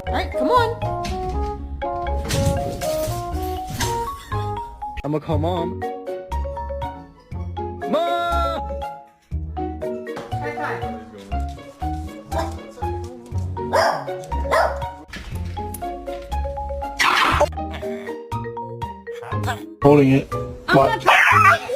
Alright, come on. I'm gonna call mom. Mom! High five. Holding it. I'm What? gonna